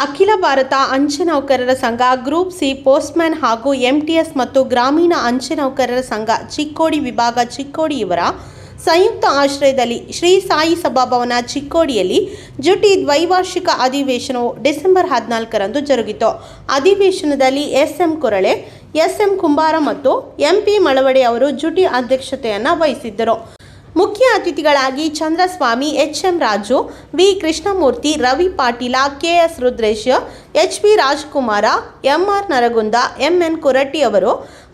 ಅಖಿಲ ಭಾರತ ಅಂಚೆ ನೌಕರರ ಸಂಘ ಗ್ರೂಪ್ ಸಿ ಪೋಸ್ಟ್ಮ್ಯಾನ್ ಹಾಗೂ ಎಂಟಿಎಸ್ ಮತ್ತು ಗ್ರಾಮೀಣ ಅಂಚೆ ನೌಕರರ ಸಂಘ ಚಿಕ್ಕೋಡಿ ವಿಭಾಗ ಚಿಕ್ಕೋಡಿ ಇವರ ಸಂಯುಕ್ತ ಆಶ್ರಯದಲ್ಲಿ ಶ್ರೀ ಸಾಯಿ ಸಭಾಭವನ ಚಿಕ್ಕೋಡಿಯಲ್ಲಿ ಜುಟಿ ದ್ವೈವಾರ್ಷಿಕ ಅಧಿವೇಶನವು ಡಿಸೆಂಬರ್ 14ರಂದು ಜರುಗಿತು. ಅಧಿವೇಶನದಲ್ಲಿ ಎಸ್.ಎಂ. ಕೊರಳೆ, ಎಸ್.ಎಂ. ಕುಂಬಾರ ಮತ್ತು ಎಂ.ಪಿ. ಮಳವಡೆ ಅವರು ಜುಟಿ ಅಧ್ಯಕ್ಷತೆಯನ್ನು ವಹಿಸಿದ್ದರು. ಮುಖ್ಯ ಅತಿಥಿಗಳಾಗಿ Chandraswami, H M. Raju, V. Krishnamurthy, Ravi Patil, K S. Rudresh, H P. Rajakumara, M R. Naragunda, M N. Kuratti ಅವರು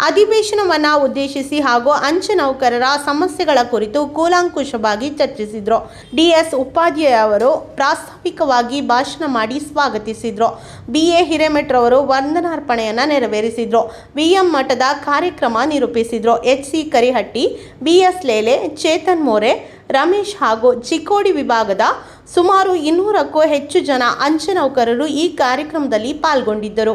ಅಧಿವೇಶನವನ್ನು ಉದ್ದೇಶಿಸಿ ಹಾಗೂ ಅಂಚೆ ನೌಕರರ ಸಮಸ್ಯೆಗಳ ಕುರಿತು ಕೂಲಂಕುಷವಾಗಿ ಚರ್ಚಿಸಿದರು. ಡಿ.ಎಸ್. ಉಪಾಧ್ಯಾಯ ಅವರು ಪ್ರಾಸ್ತಾವಿಕವಾಗಿ ಭಾಷಣ ಮಾಡಿ ಸ್ವಾಗತಿಸಿದರು. ಬಿ.ಎ. ಹಿರೇಮಠರವರು ವಂದನಾರ್ಪಣೆಯನ್ನು ನೆರವೇರಿಸಿದರು. ವಿ.ಎಂ. ಮಠದ ಕಾರ್ಯಕ್ರಮ ನಿರೂಪಿಸಿದರು. ಎಚ್.ಸಿ. ಕರಿಹಟ್ಟಿ, ಬಿ.ಎಸ್. ಲೇಲೆ, ಚೇತನ್ ಮೋರೆ, ರಮೇಶ್ ಹಾಗೂ ಚಿಕ್ಕೋಡಿ ವಿಭಾಗದ ಸುಮಾರು 200ಕ್ಕೂ ಹೆಚ್ಚು ಜನ ಅಂಚೆ ನೌಕರರು ಈ ಕಾರ್ಯಕ್ರಮದಲ್ಲಿ ಪಾಲ್ಗೊಂಡಿದ್ದರು.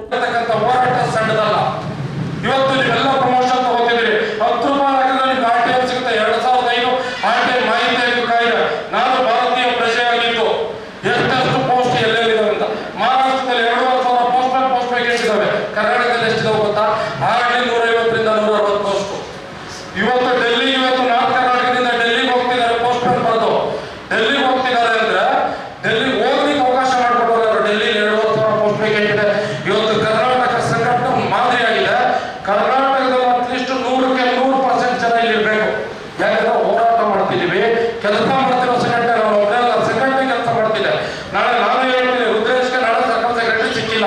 ಇವತ್ತು ನೀವೆಲ್ಲ ಪ್ರಮೋಷನ್ ತಗೋತಿದ್ರಿ, 10 ರೂಪಾಯಿ ಹಾಕಿದ್ರೆ ಆರ್ಟಿಎಲ್ ಸಿಗುತ್ತೆ, 2500 ಆರ್ಟಿಎಲ್ ಮಾಹಿತಿ ಕಾಯ್ದೆ. ನಾನು ಭಾರತೀಯ ಪ್ರಜೆಯಾಗಿದ್ದು ಎಷ್ಟೆಷ್ಟು ಪೋಸ್ಟ್ ಎಲ್ಲೆಲ್ಲಿದೆ ಅಂತ ಮಹಾರಾಷ್ಟ್ರದಲ್ಲಿ 2500 ಪೋಸ್ಟ್ ವೇಕೆನ್ಸಿ ಇದಾವೆ. ಕರ್ನಾಟಕದಲ್ಲಿ ಎಷ್ಟಿದೆ ಗೊತ್ತಾ? 150ರಿಂದ 160 ಪೋಸ್ಟ್. ಇವತ್ತು ಡೆಲ್ಲಿ, ಇವತ್ತು ನಾರ್ತ್ ಕರ್ನಾಟಕದಿಂದ ಡೆಲ್ಲಿಗೆ ಹೋಗ್ತಿದ್ದಾರೆ ಪೋಸ್ಟ್ ಬರೆದು. ಡೆಲ್ಲಿಗೆ ಹೋಗ್ತಿದ್ದಾರೆ ಅಂದ್ರೆ ಡೆಲ್ಲಿಗೆ ಹೋಗ್ಲಿಕ್ಕೆ ಅವಕಾಶ ಮಾಡಿಕೊಟ್ಟವರು. ಡೆಲ್ಲಿ 2,000 ಪೋಸ್ಟ್ ವೇಕೆಂಟ್ ಇದೆ. ಇವತ್ತು ಕರ್ನಾಟಕ ಸಂಘಟನೆ ಮಾದರಿಯಾಗಿದೆ. ಕರ್ನಾಟಕದಲ್ಲಿ ಅಟ್ಲೀಸ್ಟ್ 100ಕ್ಕೆ 100% ಜನ ಇಲ್ಲಿರ್ಬೇಕು. ಯಾಕಂದ್ರೆ ಹೋರಾಟ ಮಾಡ್ತಿದ್ದೀವಿ, ಕೆಲಸ ಮಾಡ್ತಿರೋ ಸಂಘಟನೆ, ನಾವು ಒಬ್ಬರೆಲ್ಲ ಸಂಘಟನೆ ಕೆಲಸ ಮಾಡ್ತಿದ್ದೆ. ನಾಳೆ ನಾನು ಹೇಳ್ತೀನಿ, ರುದ್ರೇಶ್ಗೆ ನಾಳೆ ಸರ್ಕಲ್ ಸೆಕ್ರೆಟರಿ ಸಿಕ್ಕಿಲ್ಲ,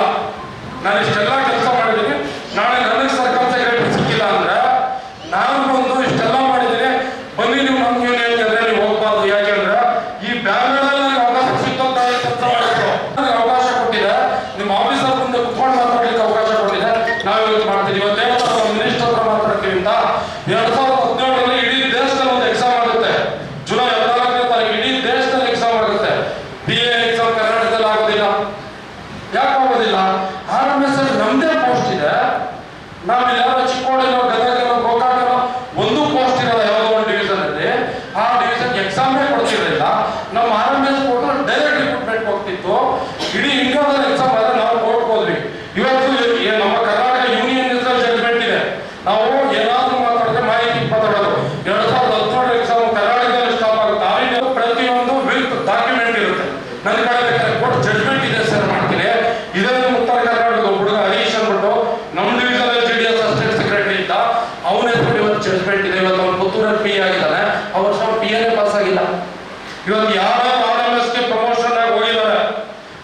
ನಾನು ಇಷ್ಟೆಲ್ಲ ಕೆಲಸ ಮಾಡಿದ್ದೀನಿ, ನಾಳೆ ನನಗೆ ಸರ್ಕಲ್ ಸೆಕ್ರೆಟರಿ ಸಿಕ್ಕಿಲ್ಲ ಅಂದ್ರೆ ನಾನು ಬಂದು ಇಷ್ಟೆಲ್ಲ ಮಾಡಿದ್ದೀನಿ, ಬನ್ನಿ ನೀವು ನಮ್ಗೆ ಹೇಳ್ತಿದ್ರೆ ನೀವು ಹೋಗ್ಬಾರ್ದು. ಯಾಕೆಂದ್ರೆ ಈ ಬ್ಯಾಂಗ್ಳೂರಲ್ಲಿ ನನಗೆ ಅವಕಾಶ ಸಿಕ್ತು ಅಂತ ಕೆಲಸ ಮಾಡಿದ್ರು, ನನಗೆ ಅವಕಾಶ ಕೊಟ್ಟಿದೆ. ನಿಮ್ಮ ಆಫೀಸರ್ ಮುಂದೆ ಕುತ್ಕೊಂಡು ಮಾತಾಡ್ಲಿಕ್ಕೆ ಅವಕಾಶ ಕೊಟ್ಟಿದೆ. ನಾವು ಇವತ್ತು ಮಾಡ್ತೀವಿ. ಇವತ್ತೇ ಮಿನಿಸ್ಟರ್ ಹತ್ರ ಮಾತಾಡ್ತೀವಿ ಅಂತ 2017ರಲ್ಲಿ ಇಡೀ ದೇಶದಲ್ಲಿ ಒಂದು ಎಕ್ಸಾಮ್ ಆಗುತ್ತೆ. ಜುಲೈ 14ನೇ ತಾರೀಕು ಇಡೀ ದೇಶದಲ್ಲಿ ಎಕ್ಸಾಮ್ ಆಗುತ್ತೆ. BA ಎಕ್ಸಾಮ್ ಕರ್ನಾಟಕದಲ್ಲಿ ಆಗೋದಿಲ್ಲ. ಯಾಕೆ ಆಗೋದಿಲ್ಲ? RMS ಅಲ್ಲಿ ನಮ್ದೇ ಪೋಸ್ಟ್ ಇದೆ. ನಾವಿಲ್ಲಿ ಯಾರೋ ಚಿಕ್ಕೋಡಿನೋ, ಗದಗನೋ, ಗೋಕಾಕನೋ ಒಂದು ಪೋಸ್ಟ್ ಇರೋಲ್ಲ ಯಾವುದೋ ಒಂದು ಡಿವಿಷನ್ ಅಲ್ಲಿ. ಆ ಡಿವಿಷನ್ ಎಕ್ಸಾಮೇ ಕೊಡ್ತಿರಲಿಲ್ಲ. ನಮ್ಮ RMS ಕೊಟ್ಟರೆ ಡೈರೆಕ್ಟ್ ರಿಕ್ರೂಟ್ಮೆಂಟ್ ಹೋಗ್ತಿತ್ತು. ಇಡೀ ಇಂಡಿಯಾದಲ್ಲಿ ಎಕ್ಸಾಮ್ ಆದ್ರೆ ನಾವು ಕೋರ್ಟ್ ಹೋದ್ವಿ. ಇವತ್ತು ನಮ್ಮ ಕರ್ನಾಟಕ ಯೂನಿಯನ್ ಜಡ್ಜ್ಮೆಂಟ್ ಇದೆ. ನಾವು ಏನಾದ್ರೂ ಮಾತಾಡಿದ್ರೆ ಮಾಹಿತಿ ಮಾತಾಡೋದು. 2017 ಎಕ್ಸಾಮ್ ಕರ್ನಾಟಕದಲ್ಲಿ ಸ್ಟಾಪ್ ಆಗುತ್ತೆ. ಆ ಪ್ರತಿಯೊಂದು ವಿತ್ ಡಾಕ್ಯುಮೆಂಟ್ ಇರುತ್ತೆ. ನನ್ನ ಕಡೆ ಬೇಕಾದ್ರೆ ಕೋರ್ಟ್ ಜಡ್ಜ್ಮೆಂಟ್ ಇದೆ ಸರ್ ಮಾಡ್ತೀನಿ. ಇದೇ ಉತ್ತರ ಕರ್ನಾಟಕದ ಹುಡುಗ ಹರೀಶ್ ಅಂದ್ಬಿಟ್ಟು ನಮ್ಮ ಡಿವಿಷನ್ JDS ಅಸಿಸ್ಟೆಂಟ್ ಸೆಕ್ರೆಟರಿ ಇದ್ದ. ಅವನ ಹೆಸರು ಇವತ್ತು ಜಡ್ಜ್ಮೆಂಟ್ ಇದೆ. ಇವತ್ತು ಅವ್ನು ಪುತ್ತೂರಲ್ಲಿ PA ಆಗಿದ್ದಾನೆ. ಆ ವರ್ಷ PA ಪಾಸ್ ಆಗಿಲ್ಲ. ಇವತ್ತು ಯಾರು RMSಗೆ ಪ್ರಮೋಷನ್ ಆಗಿ ಹೋಗಿದ್ದಾರೆ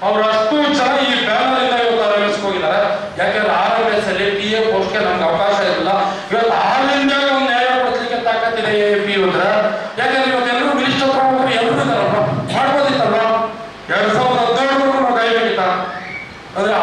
ಅವರಷ್ಟು ಜನ ಈ ಬ್ಯಾನರ್ ಇಂದ ಇವತ್ತು RMS ಹೋಗಿದ್ದಾರೆ. ಯಾಕಂದ್ರೆ RMS ಅಲ್ಲಿ PA ಪೋಸ್ಟ್ಗೆ ನಮ್ಗೆ ಅವಕಾಶ ಇಲ್ಲ. ಇವತ್ತು ಆಲ್ ಇಂಡಿಯಾಗೆ ಒಂದು ನ್ಯಾಯ ಕೊಡ್ಲಿಕ್ಕೆ ತಾಕತ್ತಿದೆ AP ಅಂದ್ರೆ. ಯಾಕಂದ್ರೆ ಇವತ್ತು ಎಲ್ಲರೂ ಮಿನಿಸ್ಟರ್ ಹತ್ರ ಹೋಗ್ರು, ಎಲ್ಲರೂ ಇದಾರಲ್ಲ, ಮಾಡ್ಬೋದಿತ್ತಲ್ಲ. 2017 ನಾವು ಕಾಯ್ಬೇಕಿತ್ತ ಅಂದ್ರೆ